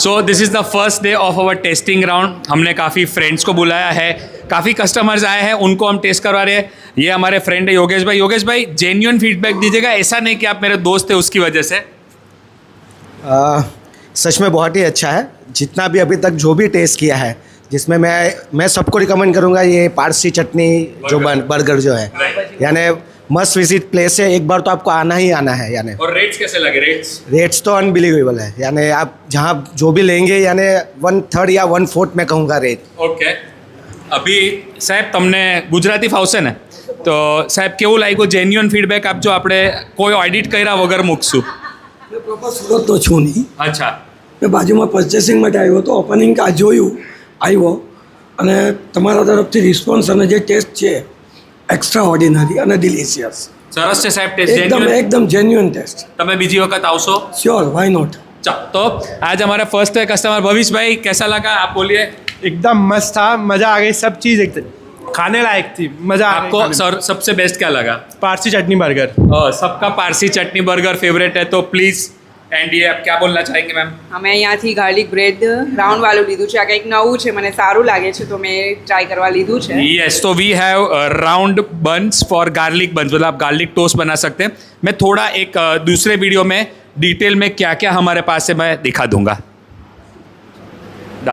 So this is the first day of our testing round. हमने काफ़ी friends को बुलाया है, काफ़ी कस्टमर्स आए हैं, उनको हम टेस्ट करवा रहे हैं. ये हमारे फ्रेंड है योगेश भाई. योगेश भाई जेन्युइन फीडबैक दीजिएगा, ऐसा नहीं कि आप मेरे दोस्त है उसकी वजह से. सच में बहुत ही अच्छा है. जितना भी अभी तक जो भी टेस्ट किया है, जिसमें मैं सबको रिकमेंड करूँगा ये पारसी चटनी जो बर्गर जो है, यानी मस्ट विजिट प्लेस है. एक बार तो आपको आना ही आना है. यानी और रेट्स कैसे लगे? रेट्स तो अनबिलीवेबल है. यानी आप जहाँ जो भी लेंगे यानी 1/3 या 1/4 में कहूँगा रेट. ઓકે. અભી સાહેબ તમને ગુજરાતી ફાવશે ને? તો સાહેબ કેવું લાગ્યું જેન્યુઅન ફીડબેક આપજો, આપણે કોઈ ઓડિટ કર્યા વગર મૂકશું. મેં પ્રોપર સુરતનો છું નહીં. અચ્છા. મેં બાજુમાં પર્ચેસિંગ માટે આવ્યો હતો. ઓપનિંગ આ જોયું આવ્યો અને તમારા તરફથી રિસ્પોન્સ અને જે ટેસ્ટ છે એક્સ્ટ્રા ઓર્ડિનરી અને ડિલિશિયસ. સરસ છે સાહેબ ટેસ્ટ. એકદમ જેન્યુઅન ટેસ્ટ. તમે બીજી વખત આવશો? Sure, why not. चलो तो आज हमारा फर्स्ट है कस्टमर भविष भाई, कैसा लगा आप बोलिए. एकदम मस्त था, मज़ा आ गई. सब चीज़ खाने लायक थी, मज़ा आ आपको सर सबसे बेस्ट क्या लगा? पारसी चटनी बर्गर. सबका पारसी चटनी बर्गर फेवरेट है, तो प्लीज़. एंड ये आप क्या बोलना चाहेंगे मैम? અમે અહીંયાથી ગાર્લિક બ્રેડ રાઉન્ડ વાળું લીધું છે. આ કંઈક નવું છે, મને સારું લાગે છે તો મેં ટ્રાય કરવા લીધું છે. यस, तो we have round buns for garlic buns, मतलब आप गार्लिक टोस्ट बना सकते हैं. मैं थोड़ा एक दूसरे वीडियो में डिटेल में क्या क्या हमारे पास है मैं दिखा दूंगा.